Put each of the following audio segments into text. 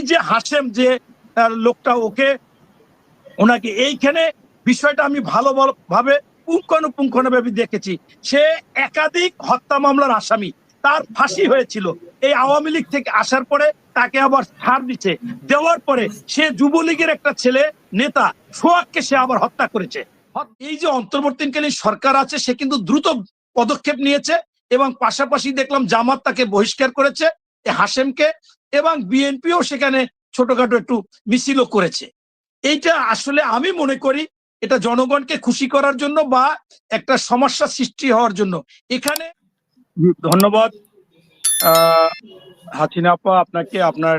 যে হাশেম যে লোকটা ওনাকে এইখানে বিষয়টা আমি ভাবে পুঙ্খানুপুঙ্খানুভাবে দেখেছি। সে একাধিক হত্যা মামলার আসামি, তার ফাঁসি হয়েছিল। এই আওয়ামী লীগ থেকে আসার পরে তাকে আবার ছাড় দিচ্ছে, দেওয়ার পরে সে যুবলীগের একটা ছেলে নেতা সোহাগকে সে আবার হত্যা করেছে। এই যে অন্তর্বর্তীকালীন সরকার আছে সে কিন্তু দ্রুত পদক্ষেপ নিয়েছে এবং পাশাপাশি দেখলাম জামাত তাকে বহিষ্কার করেছে হাশেমকে, এবং বিএনপিও সেখানে ছোটখাটো একটু মিছিলও করেছে। এইটা আসলে আমি মনে করি এটা জনগণকে খুশি করার জন্য বা একটা সমস্যা সৃষ্টি হওয়ার জন্য। এখানে ধন্যবাদ হাসিনা আপা আপনাকে, আপনার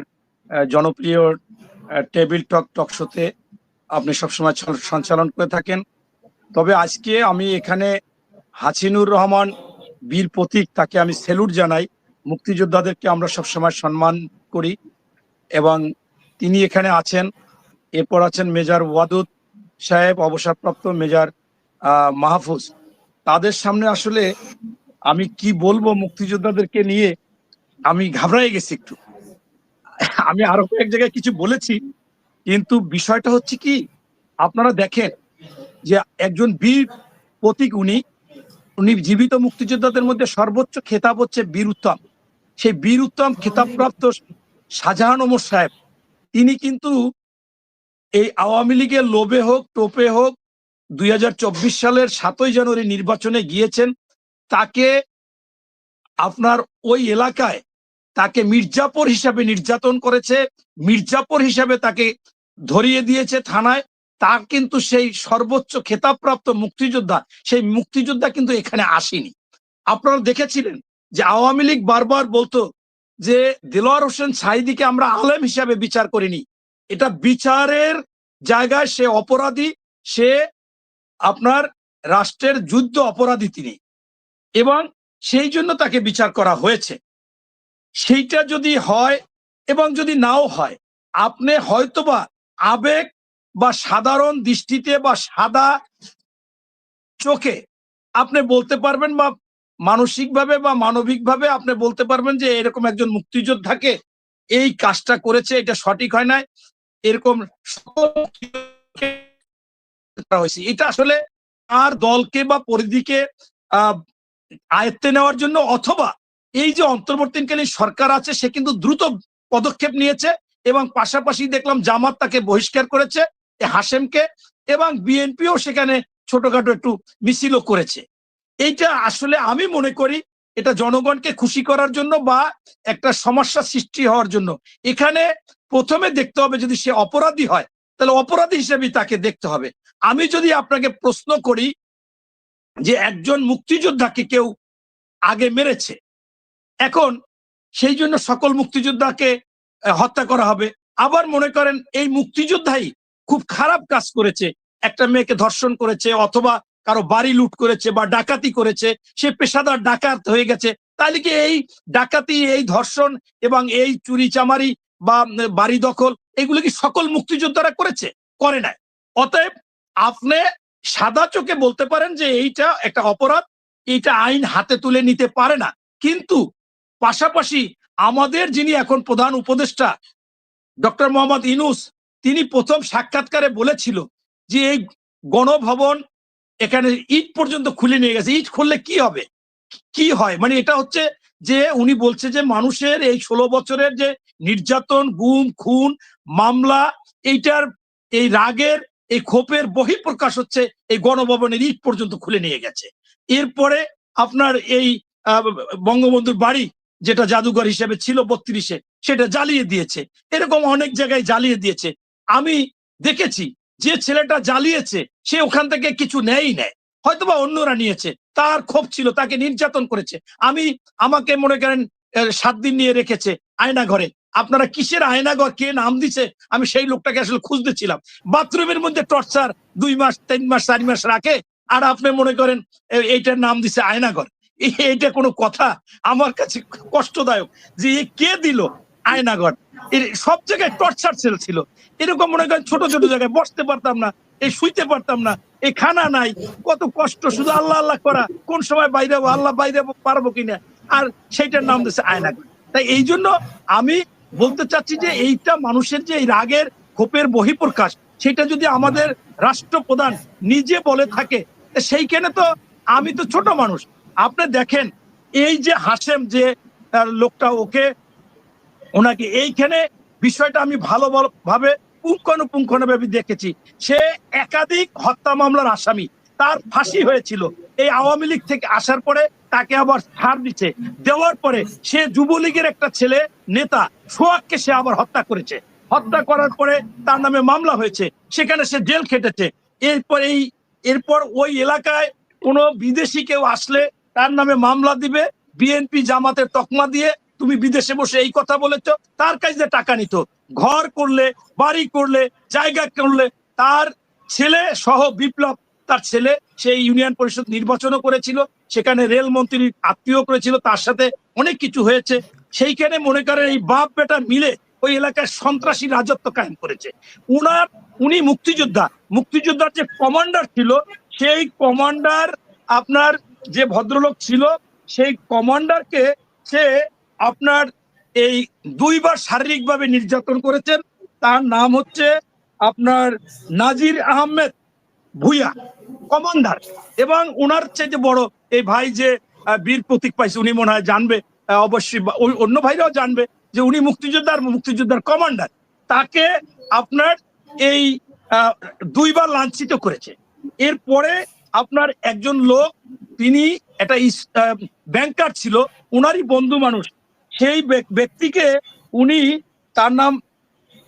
জনপ্রিয় টেবিল টক শোতে আপনি সবসময় সঞ্চালন করে থাকেন। তবে আজকে আমি এখানে হাসিনুর রহমান বীর প্রতীক, তাকে আমি স্যালুট জানাই। মুক্তিযোদ্ধাদেরকে আমরা সবসময় সম্মান করি এবং তিনি এখানে আছেন। এরপর আছেন মেজর ওয়াদুদ সাহেব, অবসরপ্রাপ্ত মেজর মাহফুজ। তাদের সামনে আসলে আমি কি বলবো মুক্তিযোদ্ধাদেরকে নিয়ে, আমি ঘাবড়াই গেছি একটু। আমি আরো কয়েক জায়গায় কিছু বলেছি, কিন্তু বিষয়টা হচ্ছে কি, আপনারা দেখেন যে একজন বীর প্রতীক, উনি জীবিত মুক্তিযোদ্ধাদের মধ্যে সর্বোচ্চ খেতাব হচ্ছে বীর উত্তম। সেই বীর উত্তম খেতাবপ্রাপ্ত শাহজাহান ওমর সাহেব, তিনি কিন্তু এই আওয়ামী লীগের লোভে হোক টোপে হোক 2024 সালের 7ই জানুয়ারি নির্বাচনে গিয়েছেন। তাকে আপনার ওই এলাকায় তাকে মির্জাপুর হিসাবে নির্যাতন করেছে, মির্জাপুর হিসাবে তাকে ধরিয়ে দিয়েছে থানায়। তার কিন্তু সেই সর্বোচ্চ খেতাবপ্রাপ্ত মুক্তিযোদ্ধা, সেই মুক্তিযোদ্ধা কিন্তু এখানে আসেনি। আপনারা দেখেছিলেন যে আওয়ামী লীগ বারবার বলতো যে দেলোয়ার হোসেন সাঈদীকে আমরা আলেম হিসাবে বিচার করিনি। এটা বিচারের জায়গায় সে অপরাধী, সে আপনার রাষ্ট্রের যুদ্ধ অপরাধী তিনি, এবং সেই জন্য তাকে বিচার করা হয়েছে। সেইটা যদি হয় এবং যদি নাও হয়, আপনি হয়তোবা আবেগ বা সাধারণ দৃষ্টিতে বা সাদা চোখে আপনি বলতে পারবেন, বা মানসিকভাবে বা মানবিকভাবে আপনি বলতে পারবেন যে এরকম একজন মুক্তিযোদ্ধাকে এই কাজটা করেছে, এটা সঠিক হয় নাই, এরকম হয়েছে। এটা আসলে আর দলকে বা পরিধিকে আয়ত্তে নেওয়ার জন্য, অথবা এই যে অন্তর্বর্তীকালীন সরকার আছে সে কিন্তু দ্রুত পদক্ষেপ নিয়েছে এবং পাশাপাশি দেখলাম জামাত তাকে বহিষ্কার করেছে হাশেমকে, এবং বিএনপিও সেখানে ছোটখাটো একটু মিছিলও করেছে। এইটা আসলে আমি মনে করি এটা জনগণকে খুশি করার জন্য বা একটা সমস্যা সৃষ্টি হওয়ার জন্য। এখানে প্রথমে দেখতে হবে যদি সে অপরাধী হয় তাহলে অপরাধী হিসেবে তাকে দেখতে হবে। আমি যদি আপনাকে প্রশ্ন করি যে একজন মুক্তিযোদ্ধাকে কেউ আগে মেরেছে, এখন সেই জন্য সকল মুক্তিযোদ্ধাকে হত্যা করা হবে। আবার মনে করেন এই মুক্তিযোদ্ধাই খুব খারাপ কাজ করেছে, একটা মেয়েকে ধর্ষণ করেছে অথবা কারো বাড়ি লুট করেছে বা ডাকাতি করেছে, সে পেশাদার ডাকাত হয়ে গেছে, তাহলে কি এই ডাকাতি, এই ধর্ষণ এবং এই চুরি চামারি বা বাড়ি দখল এগুলো কি সকল মুক্তিযোদ্ধারা করেছে? করে নাই। অতএব আপনি সাদা চোখে বলতে পারেন যে এইটা একটা অপরাধ, এইটা আইন হাতে তুলে নিতে পারে না, কিন্তু পাশাপাশি আমাদের যিনি এখন প্রধান উপদেষ্টা ডক্টর মোহাম্মদ ইউনূস, তিনি প্রথম সাক্ষাৎকারে বলেছিল যে এই গণভবন এখানে ইট পর্যন্ত খুলে নিয়ে গেছে। ইট খুললে কি হবে, কি হয়, মানে এটা হচ্ছে যে উনি বলছে যে মানুষের এই 16 বছরের যে নির্যাতন, গুম খুন মামলা, এইটার এই রাগের এই ক্ষোভের বহিঃপ্রকাশ হচ্ছে এই গণভবনের ইট পর্যন্ত খুলে নিয়ে গেছে। এরপরে আপনার এই বঙ্গবন্ধুর বাড়ি যেটা জাদুঘর হিসেবে ছিল 32-এ, সেটা জ্বালিয়ে দিয়েছে। এরকম অনেক জায়গায় জ্বালিয়ে দিয়েছে। আমি দেখেছি যে ছেলেটা জ্বালিয়েছে সে ওখান থেকে কিছু নেয়, হয়তোবা অন্যরা নিয়েছে, তার ক্ষোভ ছিল, তাকে নির্যাতন করেছে। আমাকে মনে করেন 7 দিন নিয়ে রেখেছে আয়না ঘরে। আপনারা কিসের আয়নাঘর, কে নাম দিছে, আমি সেই লোকটাকে আসলে খুঁজতেছিলাম। বাথরুমের মধ্যে টর্চার 2 মাস 3 মাস 4 মাস রাখে, আর আপনি মনে করেন এইটার নাম দিছে আয়নাঘর। এইটা কোনো কথা? আমার কাছে কষ্টদায়ক যে কে দিল আয়নাঘর। সব জায়গায় টর্চার সেল ছিল। এরকম মনে করেন ছোট ছোট জায়গায় বসতে পারতাম না, এই শুইতে পারতাম না, এই খানা নাই, কত কষ্ট, শুধু আল্লাহ আল্লাহ করা, কোন সময় বাইরে আল্লাহ বাইরে পারবো কিনা, আর সেইটার নাম দিচ্ছে আয়নাঘর। তাই এই জন্য আমি বলতে চাচ্ছি যে এইটা মানুষের যে এই রাগের ক্ষোভের বহিঃপ্রকাশ, সেটা যদি আমাদের রাষ্ট্রপ্রধান নিজে বলে থাকে, সেইখানে তো আমি তো ছোট মানুষ। আপনি দেখেন এই যে হাসেম যে লোকটা, ওনাকে এইখানে বিষয়টা আমি ভালোভাবে পুঙ্খানুপুঙ্খানুভাবে দেখেছি। সে একাধিক হত্যা মামলার আসামি, তার ফাঁসি হয়েছিল। এই আওয়ামী লীগ থেকে আসার পরে তাকে আবার ছাড় দিচ্ছে, দেওয়ার পরে সে যুবলীগের একটা ছেলে নেতা সোহাগকে সে আবার হত্যা করেছে। হত্যা করার পরে তার নামে মামলা হয়েছে, সেখানে সে জেল খেটেছে। এরপর ওই এলাকায় কোনো বিদেশি কেউ আসলে তার নামে মামলা দিবে, বিএনপি জামাতের তকমা দিয়ে তুমি বিদেশে বসে এই কথা বলেছো, তার কাছে টাকা নিত। ঘর করলে, বাড়ি করলে, জায়গা করলে, তার ছেলে সহ বিপ্লব, তার ছেলে সেই ইউনিয়ন পরিষদ নির্বাচনও করেছিল, সেখানে রেলমন্ত্রীর আত্মীয় করেছিল, তার সাথে অনেক কিছু হয়েছে। সেইখানে মনে করেন এই বাপ বেটা মিলে ওই এলাকায় সন্ত্রাসী রাজত্ব কায়েম করেছে। উনি মুক্তিযোদ্ধার যে কমান্ডার ছিল, সেই কমান্ডার আপনার যে ভদ্রলোক ছিল, সেই কমান্ডারকে সে আপনার এই 2 বার শারীরিকভাবে নির্যাতন করেছেন। তার নাম হচ্ছে আপনার নাজির আহমেদ ভুইয়া, কমান্ডার। এবং ওনার চেয়ে যে বড় এই ভাই যে বীর প্রতীক পাইছে, উনি মনে হয় জানবে, অবশ্যই অন্য ভাইরাও জানবে যে উনি মুক্তিযোদ্ধার কমান্ডার। তাকে আপনার এই 2 বার লাঞ্ছিত করেছে। এরপরে আপনার একজন লোক, তিনি একটা ব্যাংকার ছিল, উনারই বন্ধু মানুষ, সেই ব্যক্তিকে উনি,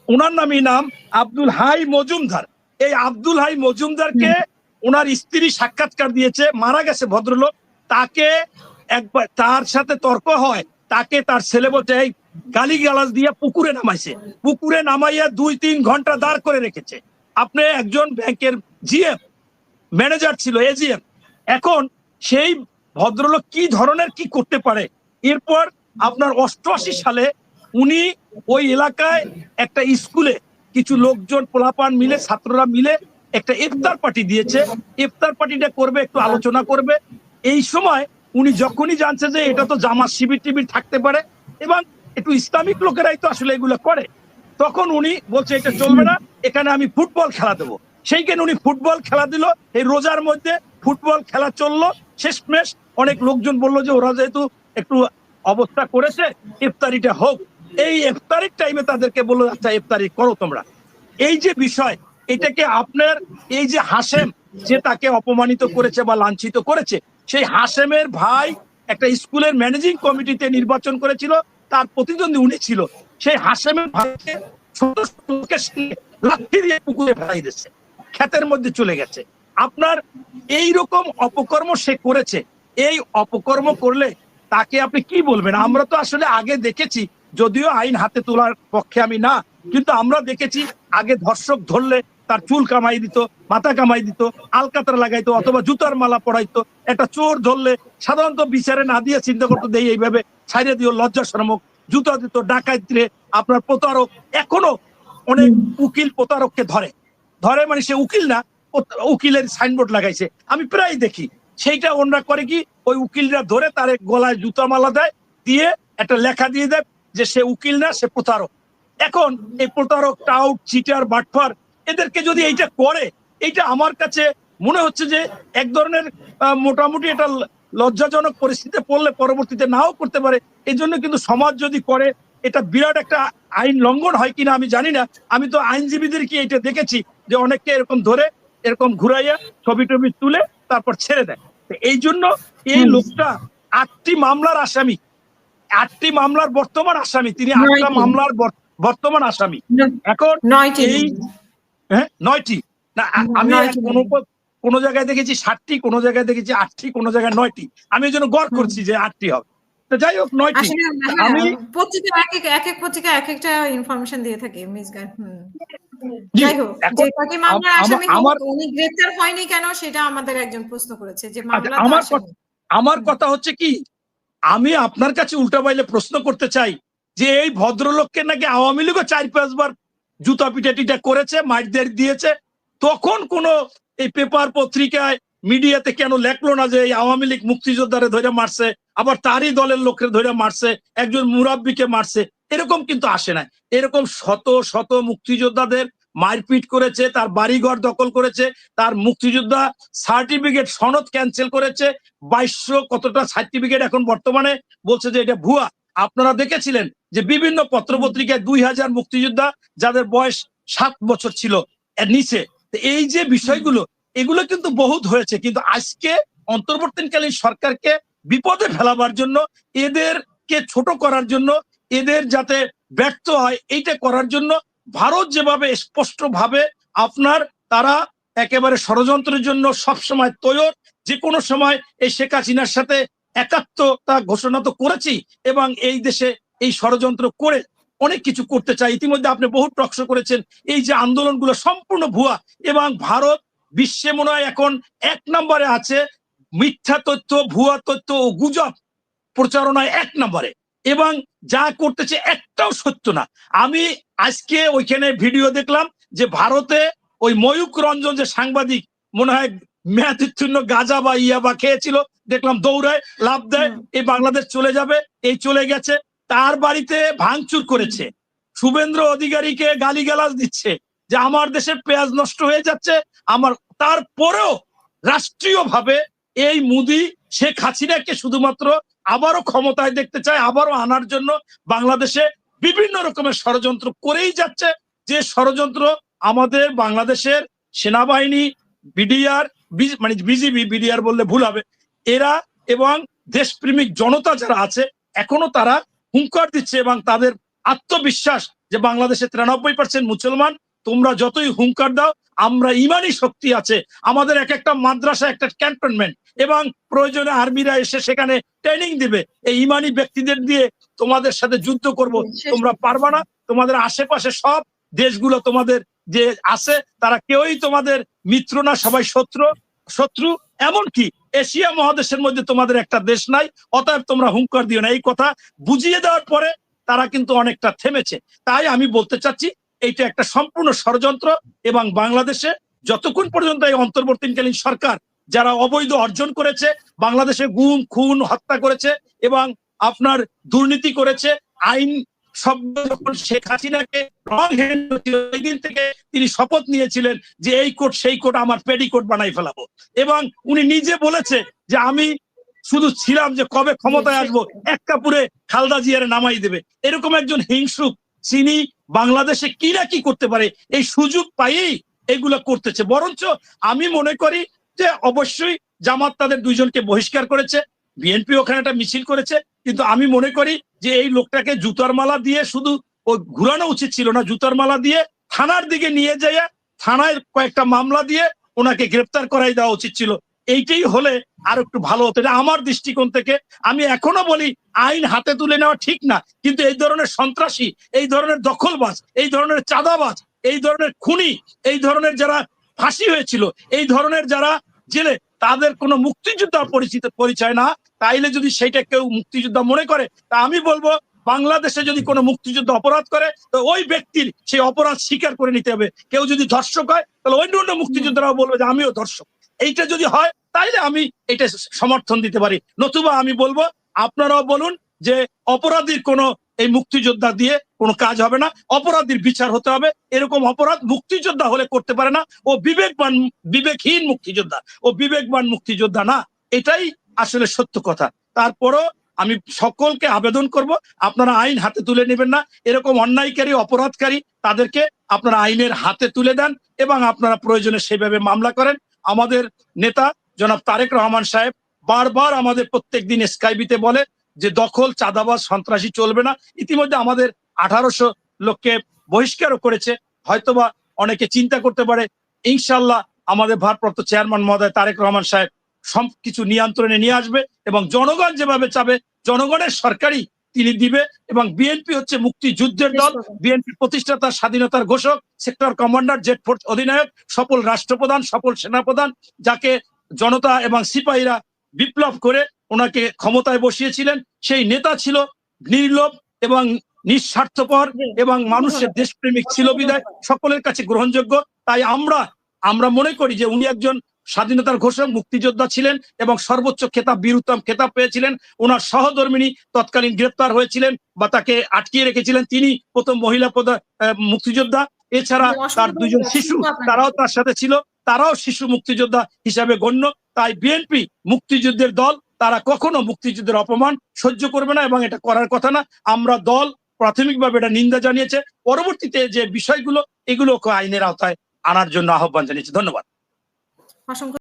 ওনার নামই নাম আব্দুল হাই মজুমদার। এই আব্দুল হাই মজুমদারকে ওনার স্ত্রী সাক্ষাৎকার দিয়েছে, মারা গেছে ভদ্রলোক। তাকে একবার তার সাথে তর্ক হয়, তাকে তার ছেলে বলছে এই গালিগালাজ দিয়ে পুকুরে নামাইছে। পুকুরে নামাইয়া 2-3 ঘন্টা দাঁড় করে রেখেছে। আপনি একজন ব্যাংকের জিএম, ম্যানেজার ছিল, এজিএম। এখন সেই ভদ্রলোক কি ধরনের কি করতে পারে। এরপর আপনার 88 সালে উনি ওই এলাকায় একটা স্কুলে কিছু লোকজন, পোলাপান মিলে, ছাত্ররা মিলে একটা ইফতার পার্টি দিয়েছে। ইফতার পার্টিটা করবে, একটু আলোচনা করবে। এই সময় উনি যখনই জানছে যে এটা তো জামাত শিবির টিবির থাকতে পারে এবং একটু ইসলামিক লোকেরাই তো আসলে এগুলো করে, তখন উনি বলছে এটা চলবে না, এখানে আমি ফুটবল খেলা দেবো। সেইখানে উনি ফুটবল খেলা দিল। এই রোজার মধ্যে ফুটবল খেলা চললো। শেষমেশ অনেক লোকজন বললো যে ওরা যেহেতু একটু অবস্থা করেছে, ইফতারিটা হোক। এই ইফতারির টাইমে তাদেরকে বললো আচ্ছা ইফতারি করো তোমরা। এই যে বিষয়, এটাকে আপনার এই যে হাসেম, যে তাকে অপমানিত করেছে বা লাঞ্ছিত করেছে, সেই হাসেমের ভাই একটা স্কুলের ম্যানেজিং কমিটিতে নির্বাচন করেছিল, তার প্রতিদ্বন্দ্বী উনি ছিল। সেই হাসেমের ভাইকে লাঠি দিয়ে পুকুরে ফেলাই দিচ্ছে, ক্ষেতের মধ্যে চলে গেছে। আপনার এই রকম অপকর্ম সে করেছে। এই অপকর্ম করলে তাকে আপনি কি বলবেন? আমরা তো আসলে আগে দেখেছি, যদিও আইন হাতে তোলার পক্ষে আমি না, কিন্তু আমরা দেখেছি আগে ধর্ষক ধরলে তার চুল কামাই দিত, মাথা কামাই দিত, আলকাতরা লাগাইতো, অথবা জুতার মালা পড়াইতো। একটা চোর ধরলে সাধারণত বিচারে না দিয়ে চিন্তা করতো দেই এইভাবে ছাইড়ে দিও, লজ্জা শরমক, জুতা দিত। ডাকাইতে আপনার প্রতারক, এখনো অনেক উকিল প্রতারককে ধরে মানে সে উকিল না, উকিলের সাইনবোর্ড লাগাইছে, আমি প্রায় দেখি। সেইটা ওনারা করে কি, ওই উকিলরা ধরে তার গলায় জুতা মালা দেয়, দিয়ে একটা লেখা দিয়ে দেয় যে সে উকিল না, সে প্রতারক। এখন এই প্রতারক, টাউট, চিটার, বাটফার, এদেরকে যদি এইটা করে, এইটা আমার কাছে মনে হচ্ছে যে এক ধরনের মোটামুটি এটা লজ্জাজনক পরিস্থিতিতে পড়লে পরবর্তীতে নাও করতে পারে। এই জন্য কিন্তু সমাজ যদি করে, এটা বিরাট একটা আইন লঙ্ঘন হয় কিনা আমি জানি না। আমি তো আইনজীবীদের কি এটা দেখেছি যে অনেককে এরকম ধরে, এরকম ঘুরাইয়া ছবি টবি তুলে তারপর ছেড়ে দেয়। এই জন্য এই লোকটা 8টি মামলার আসামি, 8টি মামলার বর্তমান আসামি, তিনি 8টা মামলার বর্তমান আসামি। এখন এই 9টি না, আমি কোন জায়গায় দেখেছি 7টি, কোন জায়গায় দেখেছি 8টি, কোন জায়গায় 9টি। আমি এই জন্য গড় করছি যে 8টি হবে। তো যাই হোক 9টি। আমি পত্রিকা এক এক পত্রিকা এক একটা ইনফরমেশন দিয়ে থাকি মিসগান। যাই হোক, যে কয়টি মামলার আসামি উনি গ্রেফতার হয়নি কেন সেটা আমাদের একজন প্রশ্ন করেছে যে মামলা। আমার কথা হচ্ছে কি, আমি আপনার কাছে উল্টাপাইলে প্রশ্ন করতে চাই যে এই ভদ্রলোককে নাকি আওয়ামী লীগও 4-5 বার জুতা পিটাটিটা করেছে, মারধর দিয়েছে, তখন কোন এই পেপার পত্রিকায় মিডিয়াতে কেন লেখলো না যে এই আওয়ামী লীগ মুক্তিযোদ্ধারে ধরে মারছে, আবার তারই দলের লোকের ধরে মারছে, একজন মুরাব্বিকে মারছে? এরকম কিন্তু আসে না। এরকম শত শত মুক্তিযোদ্ধাদের মারপিট করেছে, তার বাড়িঘর দখল করেছে, তার মুক্তিযোদ্ধা সার্টিফিকেট সনদ ক্যান্সেল করেছে, 2200 কতটা সার্টিফিকেট এখন বর্তমানে বলছে যে এটা ভুয়া। আপনারা দেখেছিলেন যে বিভিন্ন পত্রপত্রিকায় 2000 মুক্তিযোদ্ধা যাদের বয়স 7 বছর ছিল এর নিচে। এই যে বিষয়গুলো, এগুলো কিন্তু বহুত হয়েছে, কিন্তু আজকে অন্তর্বর্তীকালীন সরকারকে বিপদে ফেলাবার জন্য, এদেরকে ছোট করার জন্য, এদের যাতে ব্যর্থ হয় এইটা করার জন্য ভারত যেভাবে স্পষ্টভাবে আপনার তারা একেবারে ষড়যন্ত্রের জন্য সবসময় তৈরি, যে কোনো সময় এই শেখ হাসিনার সাথে একাত্মতা ঘোষণা তো করেছি, এবং এই দেশে এই ষড়যন্ত্র করে অনেক কিছু করতে চায়। ইতিমধ্যে আপনি বহু টকশো করেছেন, এই যে আন্দোলনগুলো সম্পূর্ণ ভুয়া, এবং ভারত বিশ্বে মনে হয় এখন 1 নম্বরে আছে মিথ্যা তথ্য, ভুয়া তথ্য ও গুজব প্রচারণায় 1 নম্বরে, এবং যা করতেছে একটাও সত্য না। আমি আজকে ওইখানে ভিডিও দেখলাম যে ভারতে ওই ময়ূক রঞ্জন যে সাংবাদিক মনে হয় মেয়াদোত্তীর্ণ গাঁজা বা ইয়াবা খেয়েছিল, দেখলাম দৌড়ায় লাভ দেয়, এই বাংলাদেশ চলে যাবে, এই চলে গেছে, তার বাড়িতে ভাঙচুর করেছে, শুভেন্দ্র অধিকারীকে গালিগালাজ দিচ্ছে যে আমার দেশের পেঁয়াজ নষ্ট হয়ে যাচ্ছে আমার। তারপরেও রাষ্ট্রীয়ভাবে এই মোদি শেখ হাসিনাকে শুধুমাত্র আবারও ক্ষমতায় দেখতে চায়, আবারও আনার জন্য বাংলাদেশে বিভিন্ন রকমের ষড়যন্ত্র করেই যাচ্ছে। যে ষড়যন্ত্র আমাদের বাংলাদেশের সেনাবাহিনী, বিডিআর, মানে বিজিবি, বিডিআর বললে ভুল হবে, এরা এবং দেশপ্রেমিক জনতা যারা আছে এখনো তারা হুঙ্কার দিচ্ছে, এবং তাদের আত্মবিশ্বাস যে বাংলাদেশে 93% মুসলমান, তোমরা যতই হুঙ্কার দাও, আমরা ইমানি শক্তি আছে, আমাদের এক একটা মাদ্রাসা একটা ক্যান্টনমেন্ট, এবং প্রয়োজনে আর্মিরা এসে সেখানে ট্রেনিং দিবে, এই ইমানি ব্যক্তিদের দিয়ে তোমাদের সাথে যুদ্ধ করব, তোমরা পারবা না। তোমাদের আশেপাশে সব দেশগুলো তোমাদের যে আছে তারা কেউই তোমাদের মিত্র না, সবাই শত্রু। এমনকি এশিয়া মহাদেশের মধ্যে তোমাদের একটা দেশ নাই, অতএব তোমরা হুঙ্কার দিও না। এই কথা বুঝিয়ে দেওয়ার পরে তারা কিন্তু অনেকটা থেমেছে। তাই আমি বলতে চাচ্ছি এইটা একটা সম্পূর্ণ ষড়যন্ত্র, এবং বাংলাদেশে যতক্ষণ পর্যন্ত এই অন্তর্বর্তীকালীন সরকার যারা অবৈধ অর্জন করেছে, বাংলাদেশে গুম খুন হত্যা করেছে এবং আপনার দুর্নীতি করেছে, আইন শব্দ যখন শেখ হাসিনাকে রং ওই দিন থেকে তিনি শপথ নিয়েছিলেন যে এই কোট সেই কোট আমার পেডিকোট বানাই ফেলাবো, এবং উনি নিজে বলেছে যে আমি শুধু ছিলাম যে কবে ক্ষমতায় আসবো, এক কাপুরে খালদা জিয়ারে নামাই দেবে। এরকম একজন হিংসুক তিনি বাংলাদেশে কি না কি করতে পারে, এই সুযোগ পাইয়েই এগুলো করতেছে। বরঞ্চ আমি মনে করি যে অবশ্যই জামাত তাদের 2 জনকে বহিষ্কার করেছে, বিএনপি ওখানে একটা মিছিল করেছে, কিন্তু আমি মনে করি যে এই লোকটাকে জুতার মালা দিয়ে শুধু ওই ঘুরানো উচিত ছিল না, জুতার মালা দিয়ে থানার দিকে নিয়ে যাইয়া থানায় কয়েকটা মামলা দিয়ে ওনাকে গ্রেপ্তার করাই দেওয়া উচিত ছিল। এইটাই হলে আর একটু ভালো হতো। এটা আমার দৃষ্টিকোণ থেকে। আমি এখনো বলি আইন হাতে তুলে নেওয়া ঠিক না, কিন্তু এই ধরনের সন্ত্রাসী, এই ধরনের দখলবাজ, এই ধরনের চাঁদাবাজ, এই ধরনের খুনি, এই ধরনের যারা ফাঁসি হয়েছিল, এই ধরনের যারা জেলে, তাদের কোনো মুক্তিযোদ্ধা পরিচয় না। তাইলে যদি সেইটা কেউ মুক্তিযোদ্ধা মনে করে, তা আমি বলবো বাংলাদেশে যদি কোনো মুক্তিযুদ্ধ অপরাধ করে তো ওই ব্যক্তির সেই অপরাধ স্বীকার করে নিতে হবে। কেউ যদি ধর্ষক হয় তাহলে অন্য মুক্তিযোদ্ধারাও বলবে যে আমিও ধর্ষক। এইটা যদি হয় তাইলে আমি এটা সমর্থন দিতে পারি, নতুবা আমি বলবো আপনারাও বলুন যে অপরাধীর কোনো এই মুক্তিযোদ্ধা দিয়ে কোনো কাজ হবে না, অপরাধীর বিচার হতে হবে। এরকম অপরাধ মুক্তিযোদ্ধা হলে করতে পারে না, ও বিবেকহীন মুক্তিযোদ্ধা, ও বিবেকবান মুক্তিযোদ্ধা না, এটাই আসলে সত্য কথা। তারপরও আমি সকলকে আবেদন করব আপনারা আইন হাতে তুলে নেবেন না, এরকম অন্যায়কারী অপরাধকারী তাদেরকে আপনারা আইনের হাতে তুলে দেন এবং আপনারা প্রয়োজনে সেভাবে মামলা করেন। আমাদের নেতা জনাব তারেক রহমান সাহেব বারবার আমাদের প্রত্যেকদিন স্কাইবিতে বলে যে দখল, চাঁদাবাজ, সন্ত্রাসী চলবে না। ইতিমধ্যে আমাদের 1800 লোককে বহিষ্কারও করেছে। হয়তোবা অনেকে চিন্তা করতে পারে ইনশাল্লাহ আমাদের ভারপ্রাপ্ত চেয়ারম্যান মহোদয় তারেক রহমান সাহেব সবকিছু নিয়ন্ত্রণে নিয়ে আসবে এবং জনগণ যেভাবে চাবে জনগণের সরকারই তিনি দিবে। এবং বিএনপি হচ্ছে মুক্তিযুদ্ধের দল, বিএনপি প্রতিষ্ঠাতা, স্বাধীনতার ঘোষক, সেক্টর কমান্ডার, জেড ফোর্স অধিনায়ক, সফল রাষ্ট্রপ্রধান, সফল সেনাপ্রধান, যাকে জনতা এবং সিপাহীরা বিপ্লব করে ওনাকে ক্ষমতায় বসিয়েছিলেন। সেই নেতা ছিল নির্লোভ এবং নিঃস্বার্থপর এবং মানুষের দেশপ্রেমিক ছিল বিধায় সকলের কাছে গ্রহণযোগ্য। তাই আমরা মনে করি যে উনি একজন স্বাধীনতার ঘোষক, মুক্তিযোদ্ধা ছিলেন এবং সর্বোচ্চ খেতাব বীরুত্তম খেতাব পেয়েছিলেন। ওনার সহধর্মিণী তৎকালীন গ্রেপ্তার হয়েছিলেন বা তাকে আটকিয়ে রেখেছিলেন, তিনি প্রথম মহিলা মুক্তিযোদ্ধা। এছাড়া তার দুজন শিশু, তারাও তার সাথে ছিল, তারাও শিশু মুক্তিযোদ্ধা হিসাবে গণ্য। তাই বিএনপি মুক্তিযুদ্ধের দল, তারা কখনো মুক্তিযুদ্ধের অপমান সহ্য করবে না এবং এটা করার কথা না। আমরা দল প্রাথমিকভাবে এটা নিন্দা জানিয়েছে, পরবর্তীতে যে বিষয়গুলো এগুলো আইনের আওতায় আনার জন্য আহ্বান জানিয়েছে। ধন্যবাদ। অসংখ্য